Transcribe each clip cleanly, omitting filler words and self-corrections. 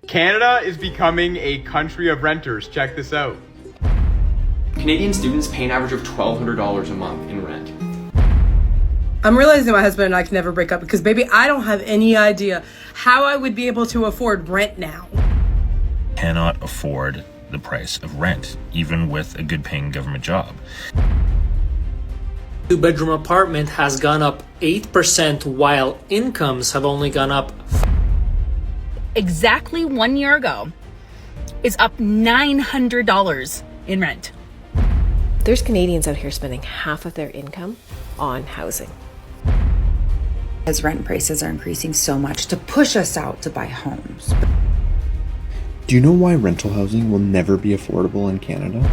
Canada is becoming a country of renters. Check this out. Canadian students pay an average of $1,200 a month in rent. I'm realizing my husband and I can never break up because, baby, I don't have any idea how I would be able to afford rent now. Cannot afford the price of rent, even with a good paying government job. Two-bedroom apartment has gone up 8% while incomes have only gone up. Exactly 1 year ago is up $900 in rent. There's Canadians out here spending half of their income on housing. As rent prices are increasing so much to push us out to buy homes. Do you know why rental housing will never be affordable in Canada?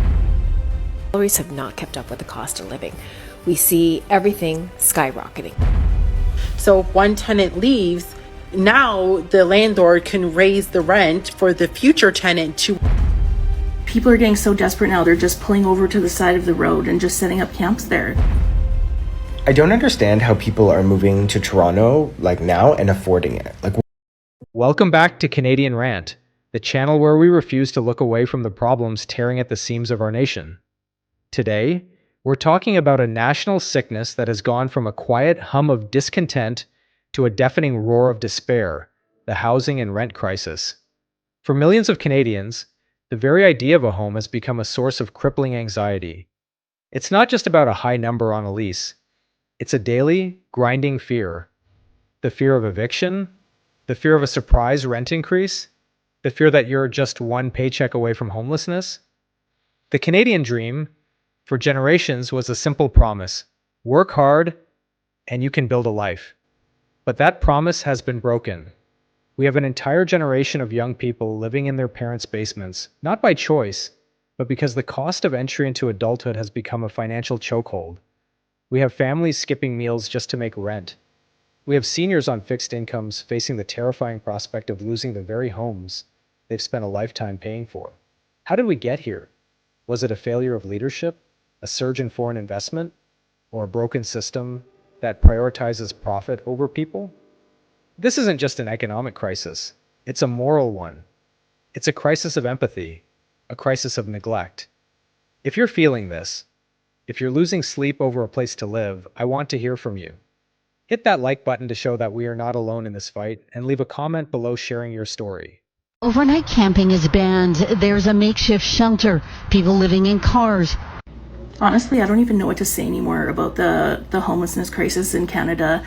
Salaries have not kept up with the cost of living. We see everything skyrocketing. So if one tenant leaves, now the landlord can raise the rent for the future tenant to. People are getting so desperate now, they're just pulling over to the side of the road and just setting up camps there. I don't understand how people are moving to Toronto like now and affording it. Welcome back to Canadian Rant, the channel where we refuse to look away from the problems tearing at the seams of our nation. Today, we're talking about a national sickness that has gone from a quiet hum of discontent to a deafening roar of despair, the housing and rent crisis. For millions of Canadians, the very idea of a home has become a source of crippling anxiety. It's not just about a high number on a lease. It's a daily, grinding fear. The fear of eviction, the fear of a surprise rent increase, the fear that you're just one paycheck away from homelessness. The Canadian dream, for generations, was a simple promise: work hard, and you can build a life. But that promise has been broken. We have an entire generation of young people living in their parents' basements, not by choice, but because the cost of entry into adulthood has become a financial chokehold. We have families skipping meals just to make rent. We have seniors on fixed incomes facing the terrifying prospect of losing the very homes they've spent a lifetime paying for. How did we get here? Was it a failure of leadership, a surge in foreign investment, or a broken system that prioritizes profit over people? This isn't just an economic crisis. It's a moral one. It's a crisis of empathy, a crisis of neglect. If you're feeling this, if you're losing sleep over a place to live, I want to hear from you. Hit that like button to show that we are not alone in this fight, and leave a comment below sharing your story. Overnight camping is banned. There's a makeshift shelter. People living in cars. Honestly, I don't even know what to say anymore about the homelessness crisis in Canada.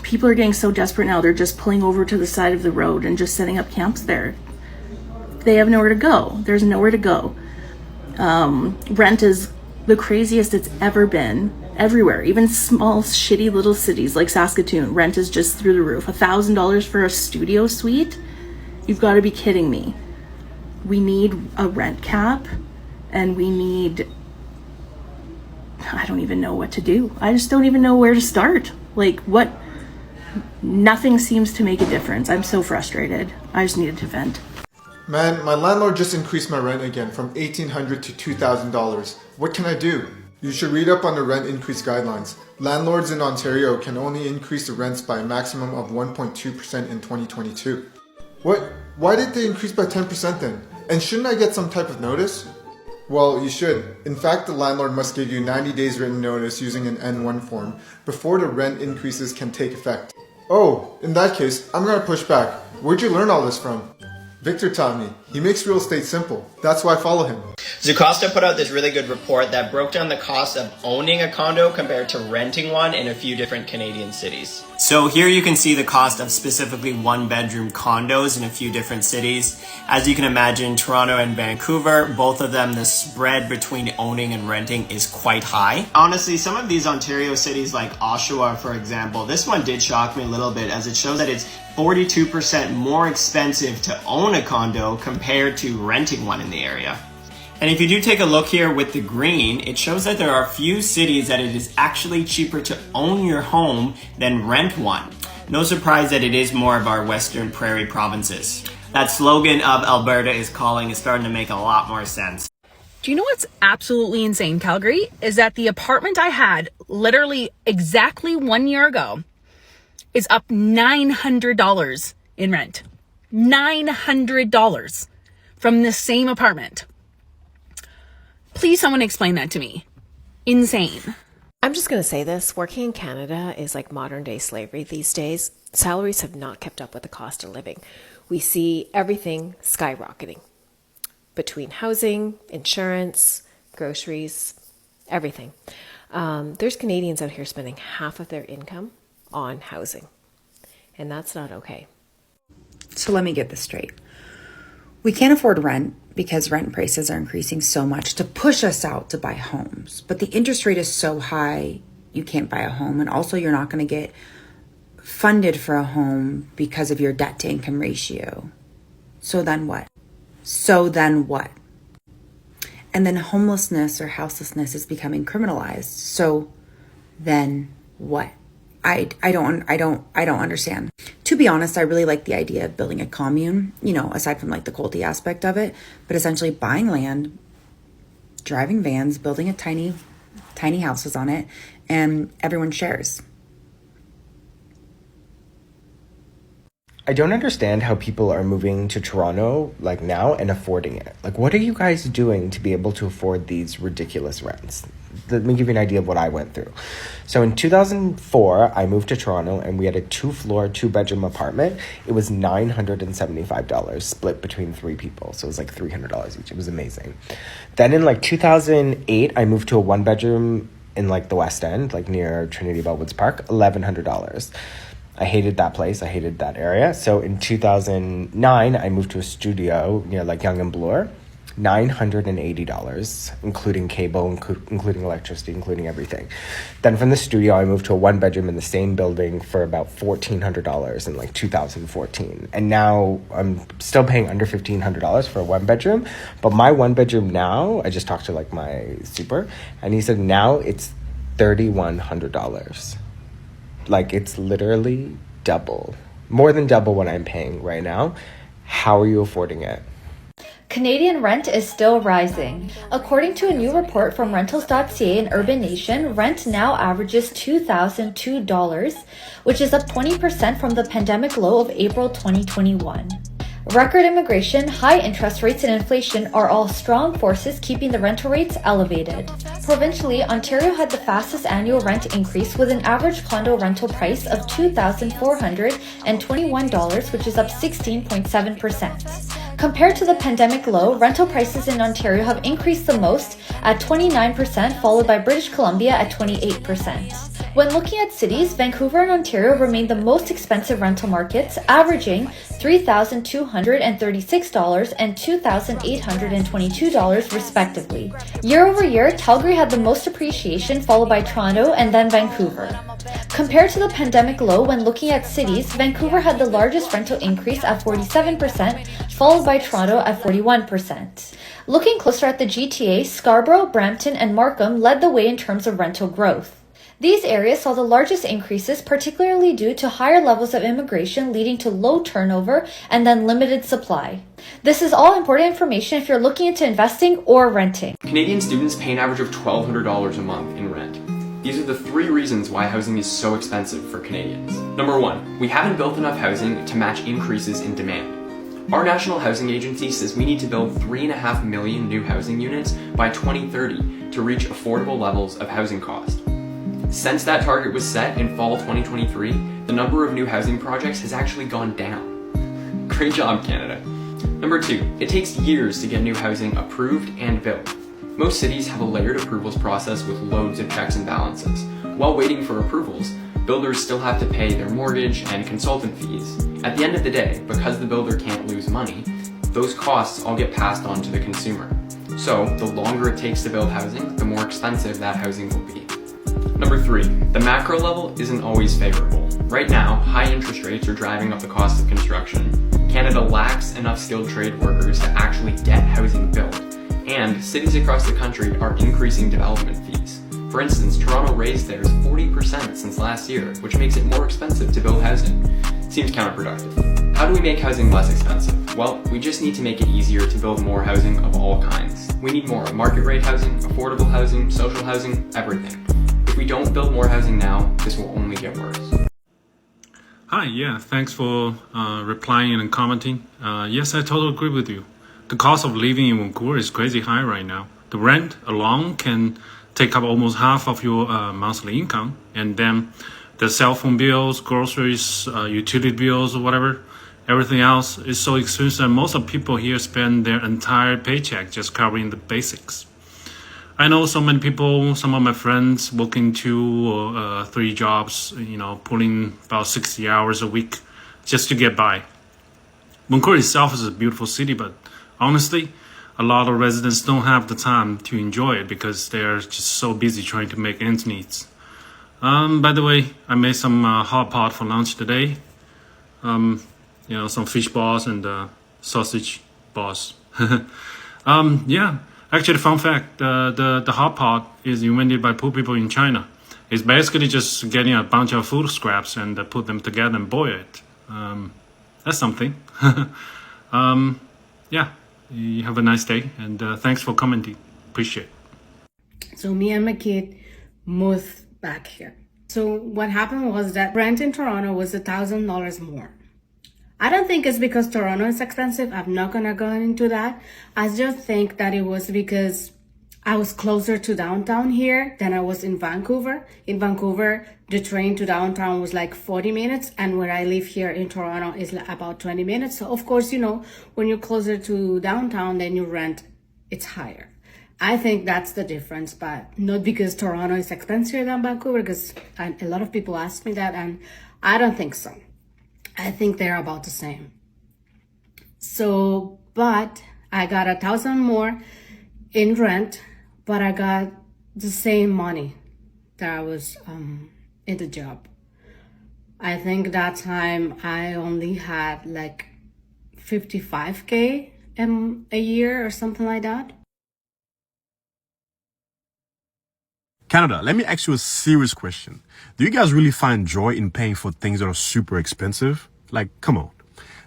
People are getting so desperate now, they're just pulling over to the side of the road and just setting up camps there. They have nowhere to go. There's nowhere to go. Rent is the craziest it's ever been everywhere. Even small, shitty little cities like Saskatoon, rent is just through the roof. $1,000 for a studio suite? You've got to be kidding me. We need a rent cap, and we need... I don't even know what to do. I just don't even know where to start. What? Nothing seems to make a difference. I'm so frustrated. I just needed to vent. Man, my landlord just increased my rent again from $1,800 to $2,000. What can I do? You should read up on the rent increase guidelines. Landlords in Ontario can only increase the rents by a maximum of 1.2% in 2022. What? Why did they increase by 10% then? And shouldn't I get some type of notice? Well, you should. In fact, the landlord must give you 90 days written notice using an N1 form before the rent increases can take effect. Oh, in that case, I'm gonna push back. Where'd you learn all this from? Victor taught me. He makes real estate simple. That's why I follow him. Zocosta put out this really good report that broke down the cost of owning a condo compared to renting one in a few different Canadian cities. So here you can see the cost of specifically one-bedroom condos in a few different cities. As you can imagine, Toronto and Vancouver, both of them, the spread between owning and renting is quite high. Honestly, some of these Ontario cities like Oshawa, for example, this one did shock me a little bit as it shows that it's 42% more expensive to own a condo compared to renting one in the area. And if you do take a look here with the green, it shows that there are a few cities that it is actually cheaper to own your home than rent one. No surprise that it is more of our Western Prairie provinces. That slogan of Alberta is calling is starting to make a lot more sense. Do you know what's absolutely insane, Calgary? Is that the apartment I had literally exactly 1 year ago is up $900 in rent. $900 from the same apartment. Please someone explain that to me. Insane. I'm just going to say this. Working in Canada is like modern day slavery these days. Salaries have not kept up with the cost of living. We see everything skyrocketing between housing, insurance, groceries, everything. There's Canadians out here spending half of their income on housing, and that's not okay. So let me get this straight. We can't afford rent because rent prices are increasing so much to push us out to buy homes. But the interest rate is so high, you can't buy a home. And also you're not going to get funded for a home because of your debt to income ratio. So then what? And then homelessness or houselessness is becoming criminalized. So then what? I don't understand. To be honest, I really like the idea of building a commune, aside from like the culty aspect of it, but essentially buying land, driving vans, building a tiny houses on it, and everyone shares. I don't understand how people are moving to Toronto like now and affording it. Like, what are you guys doing to be able to afford these ridiculous rents? Let me give you an idea of what I went through. So in 2004, I moved to Toronto and we had a 2-floor, 2-bedroom apartment. It was $975 split between 3 people. So it was like $300 each. It was amazing. Then in like 2008, I moved to a 1-bedroom in like the West End, like near Trinity Bellwoods Park, $1,100. I hated that place. I hated that area. So in 2009, I moved to a studio near like Yonge and Bloor, $980, including cable, including electricity, including everything. Then from the studio, I moved to a 1-bedroom in the same building for about $1,400 in like 2014. And now I'm still paying under $1,500 for a 1-bedroom. But my 1-bedroom now, I just talked to like my super, and he said now it's $3,100. Like, it's literally double, more than double what I'm paying right now. How are you affording it? Canadian rent is still rising. According to a new report from Rentals.ca and Urban Nation, rent now averages $2,002, which is up 20% from the pandemic low of April 2021. Record immigration, high interest rates, and inflation are all strong forces keeping the rental rates elevated. Provincially, Ontario had the fastest annual rent increase with an average condo rental price of $2,421, which is up 16.7%. Compared to the pandemic low, rental prices in Ontario have increased the most at 29%, followed by British Columbia at 28%. When looking at cities, Vancouver and Ontario remain the most expensive rental markets, averaging $3,236 and $2,822 respectively. Year over year, Calgary had the most appreciation, followed by Toronto and then Vancouver. Compared to the pandemic low, when looking at cities, Vancouver had the largest rental increase at 47%, followed by Toronto at 41%. Looking closer at the GTA, Scarborough, Brampton, and Markham led the way in terms of rental growth. These areas saw the largest increases, particularly due to higher levels of immigration leading to low turnover and then limited supply. This is all important information if you're looking into investing or renting. Canadian students pay an average of $1,200 a month in rent. These are the 3 reasons why housing is so expensive for Canadians. Number 1, we haven't built enough housing to match increases in demand. Our National Housing Agency says we need to build 3.5 million new housing units by 2030 to reach affordable levels of housing cost. Since that target was set in fall 2023, the number of new housing projects has actually gone down. Great job, Canada. Number 2, it takes years to get new housing approved and built. Most cities have a layered approvals process with loads of checks and balances. While waiting for approvals, builders still have to pay their mortgage and consultant fees. At the end of the day, because the builder can't lose money, those costs all get passed on to the consumer. So, the longer it takes to build housing, the more expensive that housing will be. Number 3, the macro level isn't always favorable. Right now, high interest rates are driving up the cost of construction. Canada lacks enough skilled trade workers to actually get housing built, and cities across the country are increasing development fees. For instance, Toronto raised theirs 40% since last year, which makes it more expensive to build housing. Seems counterproductive. How do we make housing less expensive? Well, we just need to make it easier to build more housing of all kinds. We need more market rate housing, affordable housing, social housing, everything. If we don't build more housing now, this will only get worse. Hi, yeah, thanks for replying and commenting. Yes, I totally agree with you. The cost of living in Vancouver is crazy high right now. The rent alone can take up almost half of your monthly income, and then the cell phone bills, groceries, utility bills, or whatever, everything else is so expensive. And most of people here spend their entire paycheck just covering the basics. I know so many people, some of my friends working 2 or 3 jobs, pulling about 60 hours a week just to get by. Vancouver itself is a beautiful city, but honestly, a lot of residents don't have the time to enjoy it because they're just so busy trying to make ends meet. By the way, I made some hot pot for lunch today. Some fish balls and sausage balls. Yeah. Actually, fun fact, the hot pot is invented by poor people in China. It's basically just getting a bunch of food scraps and put them together and boil it. That's something. Yeah, you have a nice day, and thanks for commenting. Appreciate it. So me and my kid moved back here. So what happened was that rent in Toronto was $1,000 more. I don't think it's because Toronto is expensive. I'm not gonna go into that. I just think that it was because I was closer to downtown here than I was in Vancouver. In Vancouver, the train to downtown was like 40 minutes, and where I live here in Toronto is about 20 minutes. So of course, when you're closer to downtown, then your rent, it's higher. I think that's the difference, but not because Toronto is expensive than Vancouver, because a lot of people ask me that, and I don't think so. I think they're about the same. So, but I got $1,000 more in rent, but I got the same money that I was in the job. I think that time I only had like $55K a year or something like that. Canada, let me ask you a serious question. Do you guys really find joy in paying for things that are super expensive? Like, come on.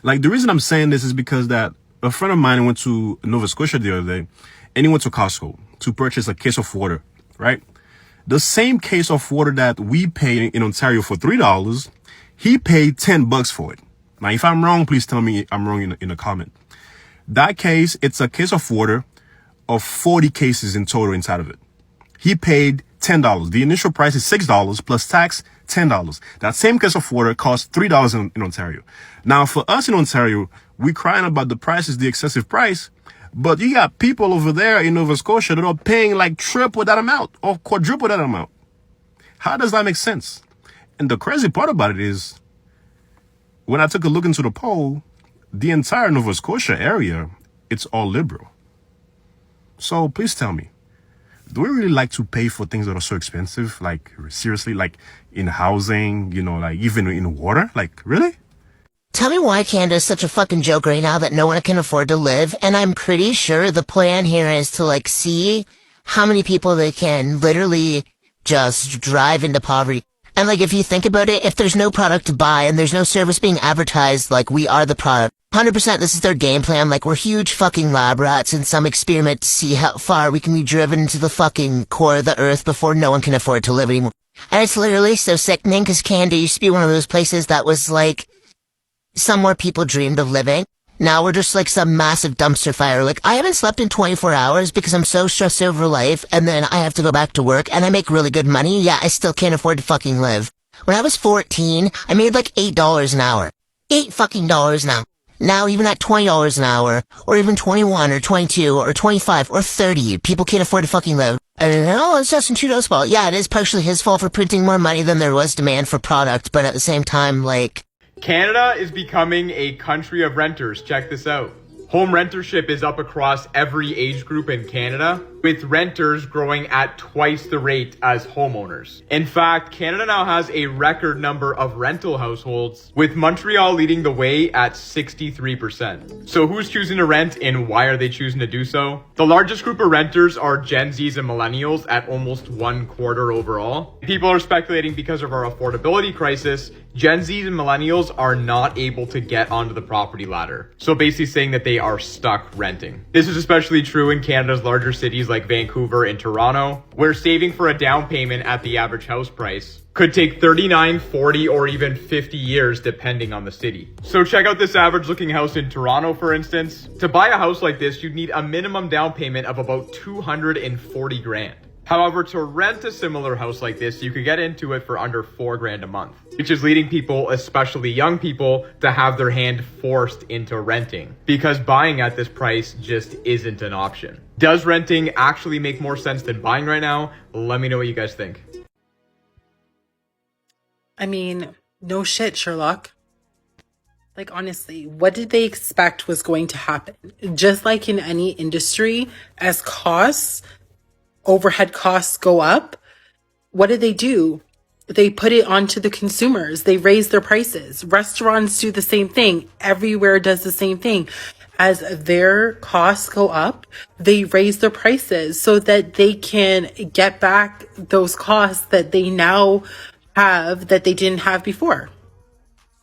Like, the reason I'm saying this is because that a friend of mine went to Nova Scotia the other day, and he went to Costco to purchase a case of water, right? The same case of water that we pay in Ontario for $3, he paid $10 for it. Now, if I'm wrong, please tell me I'm wrong in a comment. That case, it's a case of water of 40 cases in total inside of it. He paid $10. The initial price is $6 plus tax, $10. That same case of water costs $3 in Ontario. Now, for us in Ontario, we're crying about the price is the excessive price, but you got people over there in Nova Scotia that are paying like triple that amount or quadruple that amount. How does that make sense? And the crazy part about it is, when I took a look into the poll, the entire Nova Scotia area, it's all liberal. So please tell me, do we really like to pay for things that are so expensive? Like, seriously, like in housing, like even in water? Like, really? Tell me why Canada is such a fucking joke right now that no one can afford to live. And I'm pretty sure the plan here is to see how many people they can literally just drive into poverty. And if you think about it, if there's no product to buy and there's no service being advertised, we are the product. 100% this is their game plan. We're huge fucking lab rats in some experiment to see how far we can be driven into the fucking core of the earth before no one can afford to live anymore. And it's literally so sickening because Canada used to be one of those places that was somewhere people dreamed of living. Now we're just some massive dumpster fire. I haven't slept in 24 hours because I'm so stressed over life, and then I have to go back to work and I make really good money. Yeah, I still can't afford to fucking live. When I was 14, I made $8 an hour. $8 an hour. Now, even at $20 an hour, or even 21 or 22 or 25 or 30, people can't afford to fucking live. And it's Justin Trudeau's fault. Yeah, it is partially his fault for printing more money than there was demand for product, but at the same time, Canada is becoming a country of renters. Check this out. Home rentership is up across every age group in Canada, with renters growing at twice the rate as homeowners. In fact, Canada now has a record number of rental households, with Montreal leading the way at 63%. So who's choosing to rent and why are they choosing to do so? The largest group of renters are Gen Zs and Millennials at almost 1/4 overall. People are speculating because of our affordability crisis, Gen Zs and millennials are not able to get onto the property ladder. So basically saying that they are stuck renting. This is especially true in Canada's larger cities like Vancouver and Toronto, where saving for a down payment at the average house price could take 39, 40, or even 50 years depending on the city. So check out this average looking house in Toronto, for instance. To buy a house like this, you'd need a minimum down payment of about 240 grand. However, to rent a similar house like this, you could get into it for under 4 grand a month, which is leading people, especially young people, to have their hand forced into renting because buying at this price just isn't an option. Does renting actually make more sense than buying right now? Let me know what you guys think. I mean, no shit, Sherlock. Like, honestly, what did they expect was going to happen? Just like in any industry, as overhead costs go up, what do? They put it onto the consumers. They raise their prices. Restaurants do the same thing. Everywhere does the same thing. As their costs go up, they raise their prices so that they can get back those costs that they now have that they didn't have before.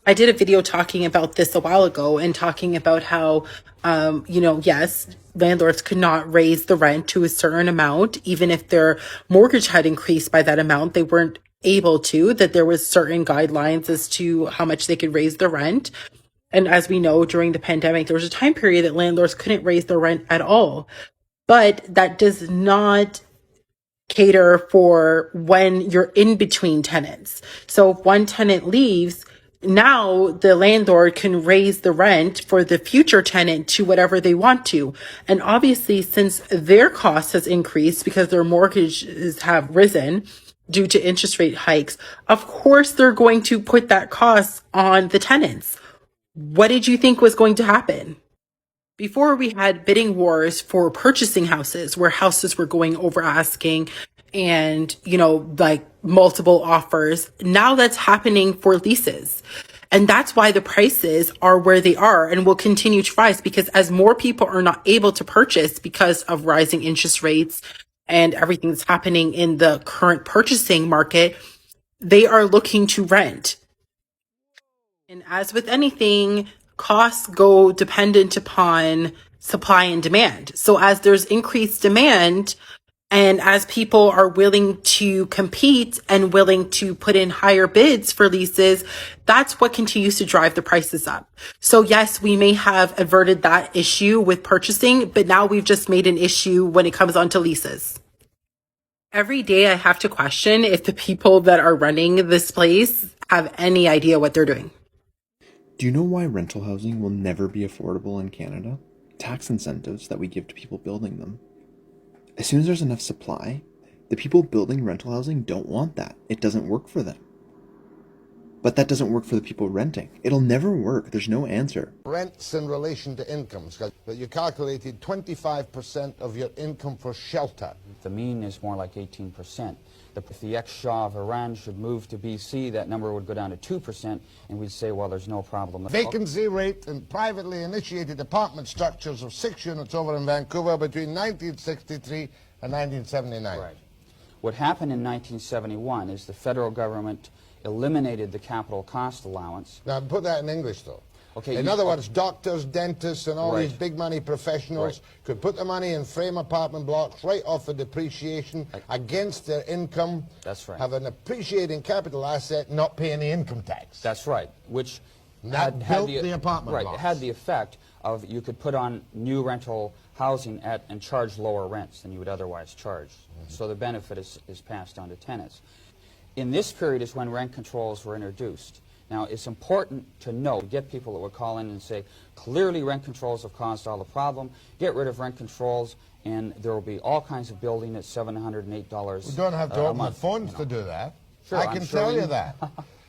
I did a video talking about this a while ago and talking about how, yes, landlords could not raise the rent to a certain amount, even if their mortgage had increased by that amount, they weren't able to, that there was certain guidelines as to how much they could raise the rent. And as we know, during the pandemic, there was a time period that landlords couldn't raise their rent at all. But that does not cater for when you're in between tenants. So if one tenant leaves, now the landlord can raise the rent for the future tenant to whatever they want to. And obviously, since their cost has increased because their mortgages have risen due to interest rate hikes, of course they're going to put that cost on the tenants. What did you think was going to happen? Before, we had bidding wars for purchasing houses where houses were going over asking and, like multiple offers. Now that's happening for leases. And that's why the prices are where they are and will continue to rise, because as more people are not able to purchase because of rising interest rates and everything that's happening in the current purchasing market, they are looking to rent. And as with anything, costs go dependent upon supply and demand. So as there's increased demand and as people are willing to compete and willing to put in higher bids for leases, that's what continues to drive the prices up. So yes, we may have averted that issue with purchasing, but now we've just made an issue when it comes onto leases. Every day I have to question if the people that are running this place have any idea what they're doing. Do you know why rental housing will never be affordable in Canada? Tax incentives that we give to people building them. As soon as there's enough supply, the people building rental housing don't want that. It doesn't work for them. But that doesn't work for the people renting. It'll never work. There's no answer. Rents in relation to incomes, that you calculated 25% of your income for shelter. The mean is more like 18%. If the ex-Shah of Iran should move to BC, that number would go down to 2%, and we'd say, well, there's no problem. Vacancy rate in privately initiated apartment structures of 6 units over in Vancouver between 1963 and 1979. Right. What happened in 1971 is the federal government eliminated the capital cost allowance. Now, put that in English, though. Okay, in other words, doctors, dentists, and all these big money professionals could put the money in frame apartment blocks right off the depreciation against their income. That's right. Have an appreciating capital asset, not pay any income tax. That's right. Which had the apartment blocks. It had the effect of you could put on new rental housing and charge lower rents than you would otherwise charge. So the benefit is passed on to tenants. In this period is when rent controls were introduced. Now, it's important to note, get people that would call in and say, clearly rent controls have caused all the problem, get rid of rent controls, and there will be all kinds of building at $708 We don't have to open the phones to do that. Sure, I can tell you that.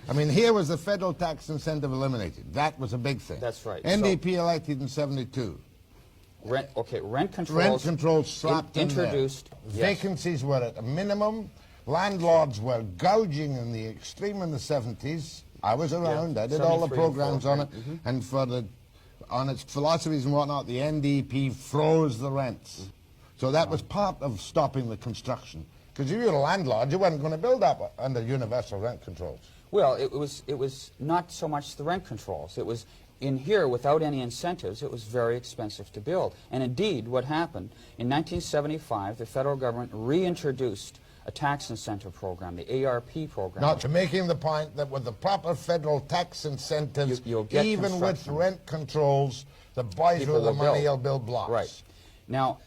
I mean, here was the federal tax incentive eliminated. That was a big thing. That's right. NDP elected in 72. Rent controls. Rent controls slapped introduced. In there. Yes. Vacancies were at a minimum. Landlords were gouging in the extreme in the 70s. I was around. I did all the programs on it. And on its philosophies and whatnot, the NDP froze the rents. So that was part of stopping the construction. Because if you were a landlord, you weren't going to build up under universal rent controls. Well, it was not so much the rent controls. It was in here, without any incentives, it was very expensive to build. And indeed, what happened, in 1975, the federal government reintroduced a tax incentive program, the ARP program. Not to making the point that with the proper federal tax incentives, you'll get even with rent controls, the boys People with the will money build. will build blocks. Right. Now,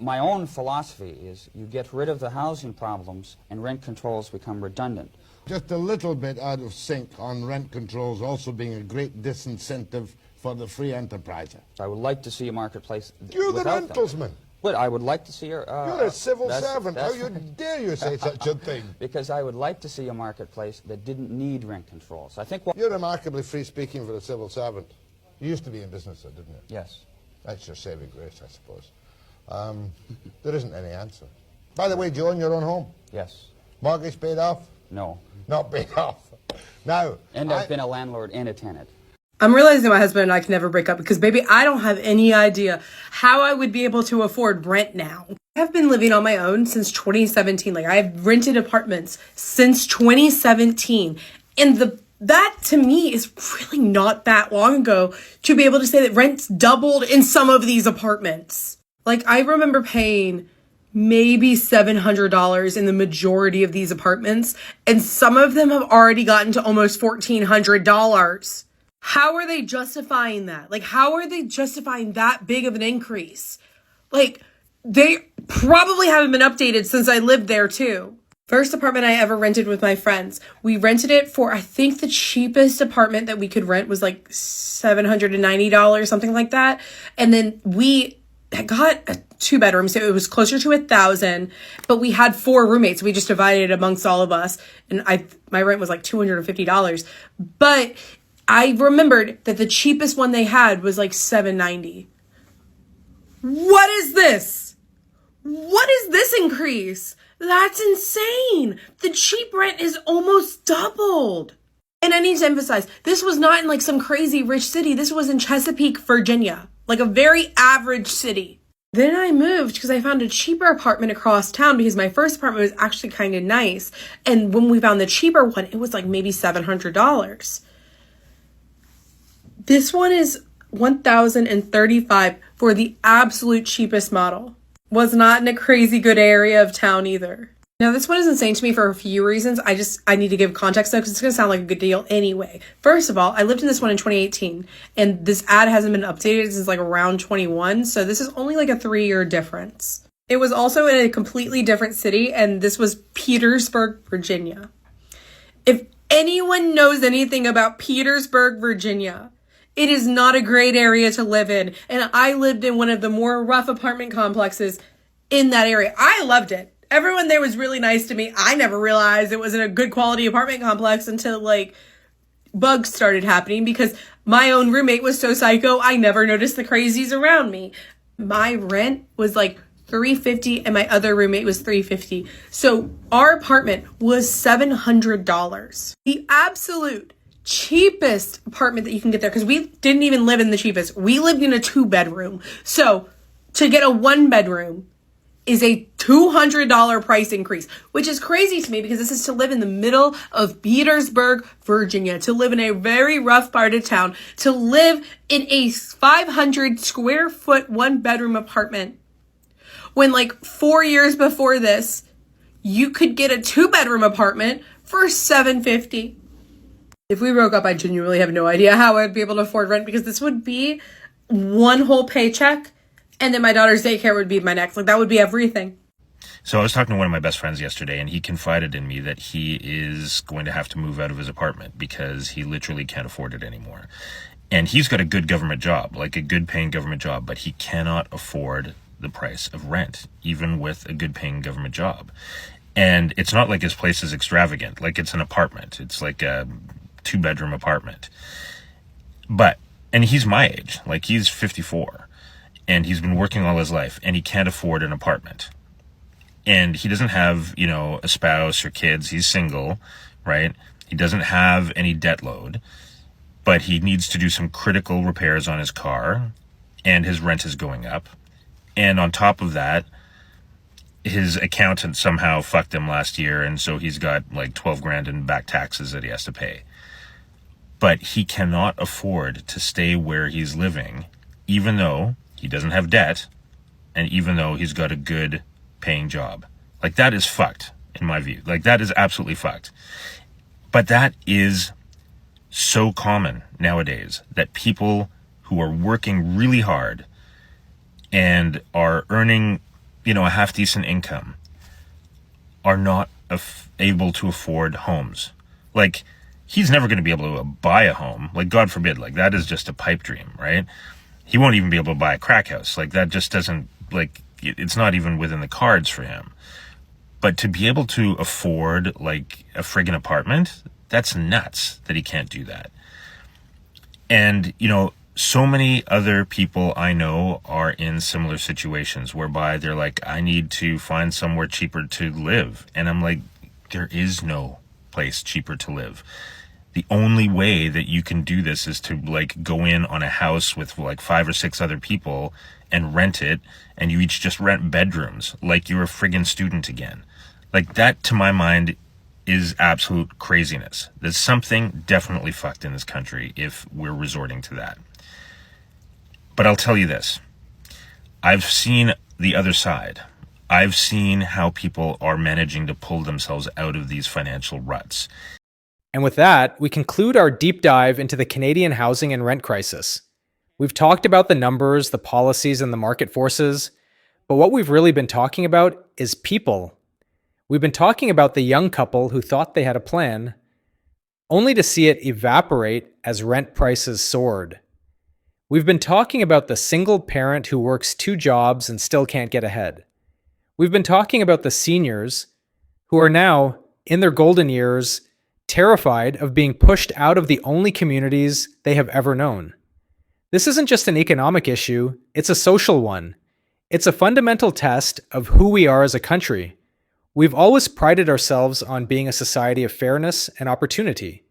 my own philosophy is you get rid of the housing problems and rent controls become redundant. Just a little bit out of sync on rent controls also being a great disincentive for the free enterpriser. I would like to see a marketplace You're the without them. rentalsman. But I would like to see You're a civil servant. How dare you say such a thing? Because I would like to see a marketplace that didn't need rent controls. I think You're remarkably free-speaking for a civil servant. You used to be in business, though, didn't you? Yes. That's your saving grace, I suppose. There isn't any answer. By the way, do you own your own home? Yes. Mortgage paid off? No. Not paid off. Now, And I've been a landlord and a tenant. I'm realizing my husband and I can never break up because, baby, I don't have any idea how I would be able to afford rent now. I've been living on my own since 2017. Like, I've rented apartments since 2017. And that, to me, is really not that long ago to be able to say that rent's doubled in some of these apartments. Like, I remember paying maybe $700 in the majority of these apartments, and some of them have already gotten to almost $1,400. How are they justifying that? Like, how are they justifying that big of an increase? Like, they probably haven't been updated since I lived there too. First apartment I ever rented with my friends. We rented it for, I think the cheapest apartment that we could rent was like $790, something like that. And then we got a 2-bedroom, so it was closer to $1,000, but we had 4 roommates. We just divided it amongst all of us. And my rent was like $250. But I remembered that the cheapest one they had was like $790. What is this? What is this increase? That's insane. The cheap rent is almost doubled. And I need to emphasize, this was not in like some crazy rich city. This was in Chesapeake, Virginia, like a very average city. Then I moved because I found a cheaper apartment across town because my first apartment was actually kind of nice. And when we found the cheaper one, it was like maybe $700. This one is $1,035 for the absolute cheapest model. Was not in a crazy good area of town either. Now, this one is insane to me for a few reasons. I need to give context though, because it's going to sound like a good deal anyway. First of all, I lived in this one in 2018, and this ad hasn't been updated since like around 21, so this is only like a 3-year difference. It was also in a completely different city, and this was Petersburg, Virginia. If anyone knows anything about Petersburg, Virginia, it is not a great area to live in, and I lived in one of the more rough apartment complexes in that area. I loved it. Everyone there was really nice to me. I never realized it wasn't a good quality apartment complex until like bugs started happening because my own roommate was so psycho, I never noticed the crazies around me. My rent was like $350 and my other roommate was $350. So our apartment was $700. The absolute cheapest apartment that you can get there, because we didn't even live in the cheapest. We lived in a 2-bedroom. So to get a 1-bedroom is a $200 price increase, which is crazy to me because this is to live in the middle of Petersburg, Virginia, to live in a very rough part of town, to live in a 500 square foot 1-bedroom apartment. When like 4 years before this, you could get a 2-bedroom apartment for $750. If we broke up, I genuinely have no idea how I'd be able to afford rent because this would be one whole paycheck. And then my daughter's daycare would be my next. Like, that would be everything. So I was talking to one of my best friends yesterday, and he confided in me that he is going to have to move out of his apartment because he literally can't afford it anymore. And he's got a good government job, like a good paying government job, but he cannot afford the price of rent, even with a good paying government job. And it's not like his place is extravagant. Like, it's an apartment. It's like a 2-bedroom apartment. And he's my age. Like, he's 54. And he's been working all his life, and he can't afford an apartment. And he doesn't have, a spouse or kids. He's single, right? He doesn't have any debt load, but he needs to do some critical repairs on his car, and his rent is going up. And on top of that, his accountant somehow fucked him last year, and so he's got like 12 grand in back taxes that he has to pay. But he cannot afford to stay where he's living, even though he doesn't have debt, and even though he's got a good paying job. Like, that is fucked, in my view. Like, that is absolutely fucked. But that is so common nowadays, that people who are working really hard and are earning, you know, a half decent income are not able to afford homes. Like, he's never going to be able to buy a home. Like, God forbid, like, that is just a pipe dream, right? He won't even be able to buy a crack house. Like, that just doesn't, like, it's not even within the cards for him. But to be able to afford, like, a friggin' apartment, that's nuts that he can't do that. And, you know, so many other people I know are in similar situations whereby they're like, I need to find somewhere cheaper to live. And I'm like, there is no place cheaper to live. The only way that you can do this is to like go in on a house with like 5 or 6 other people and rent it, and you each just rent bedrooms like you're a friggin' student again. Like, that, to my mind, is absolute craziness. There's something definitely fucked in this country if we're resorting to that. But I'll tell you this. I've seen the other side. I've seen how people are managing to pull themselves out of these financial ruts. And with that, we conclude our deep dive into the Canadian housing and rent crisis. We've talked about the numbers, the policies, and the market forces, but what we've really been talking about is people. We've been talking about the young couple who thought they had a plan, only to see it evaporate as rent prices soared. We've been talking about the single parent who works 2 jobs and still can't get ahead. We've been talking about the seniors who are now, in their golden years, terrified of being pushed out of the only communities they have ever known. This isn't just an economic issue, it's a social one. It's a fundamental test of who we are as a country. We've always prided ourselves on being a society of fairness and opportunity.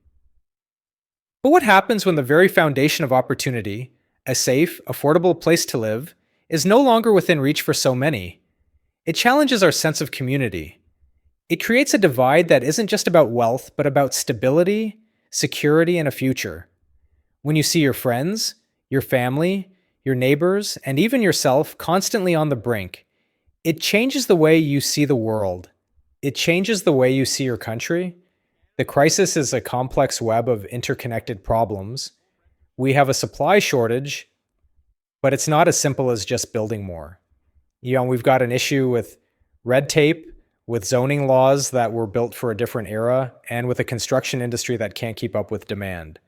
But what happens when the very foundation of opportunity, a safe, affordable place to live, is no longer within reach for so many? It challenges our sense of community. It creates a divide that isn't just about wealth, but about stability, security, and a future. When you see your friends, your family, your neighbors, and even yourself constantly on the brink, it changes the way you see the world. It changes the way you see your country. The crisis is a complex web of interconnected problems. We have a supply shortage, but it's not as simple as just building more. You know, we've got an issue with red tape, with zoning laws that were built for a different era, and with a construction industry that can't keep up with demand.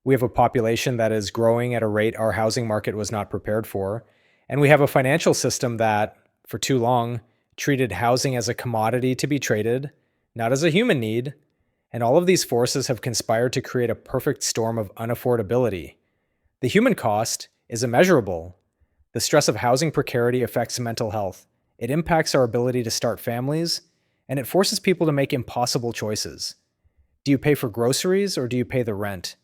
We have a population that is growing at a rate our housing market was not prepared for, and we have a financial system that, for too long, treated housing as a commodity to be traded, not as a human need, and all of these forces have conspired to create a perfect storm of unaffordability. The human cost is immeasurable. The stress of housing precarity affects mental health. It impacts our ability to start families, and it forces people to make impossible choices. Do you pay for groceries or do you pay the rent?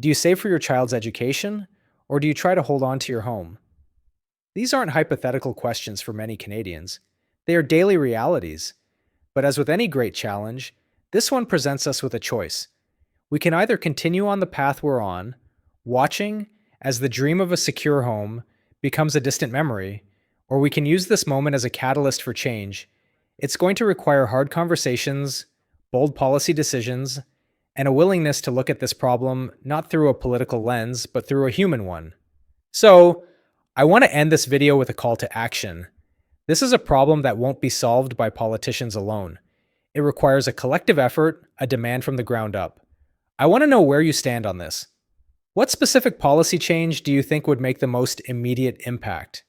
Do you save for your child's education or do you try to hold on to your home? These aren't hypothetical questions for many Canadians. They are daily realities. But as with any great challenge, this one presents us with a choice. We can either continue on the path we're on, watching as the dream of a secure home becomes a distant memory, or we can use this moment as a catalyst for change. It's going to require hard conversations, bold policy decisions, and a willingness to look at this problem not through a political lens, but through a human one. So, I want to end this video with a call to action. This is a problem that won't be solved by politicians alone. It requires a collective effort, a demand from the ground up. I want to know where you stand on this. What specific policy change do you think would make the most immediate impact?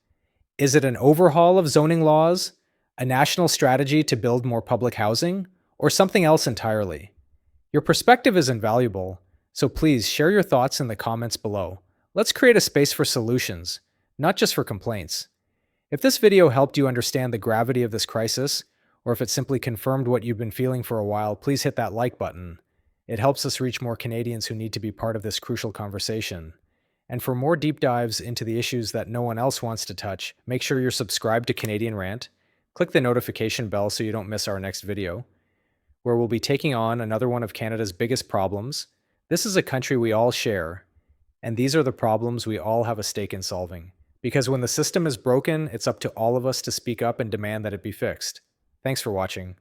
Is it an overhaul of zoning laws, a national strategy to build more public housing, or something else entirely? Your perspective is invaluable, so please share your thoughts in the comments below. Let's create a space for solutions, not just for complaints. If this video helped you understand the gravity of this crisis, or if it simply confirmed what you've been feeling for a while, please hit that like button. It helps us reach more Canadians who need to be part of this crucial conversation. And for more deep dives into the issues that no one else wants to touch, make sure you're subscribed to Canadian Rant. Click the notification bell so you don't miss our next video, where we'll be taking on another one of Canada's biggest problems. This is a country we all share, and these are the problems we all have a stake in solving. Because when the system is broken, it's up to all of us to speak up and demand that it be fixed. Thanks for watching.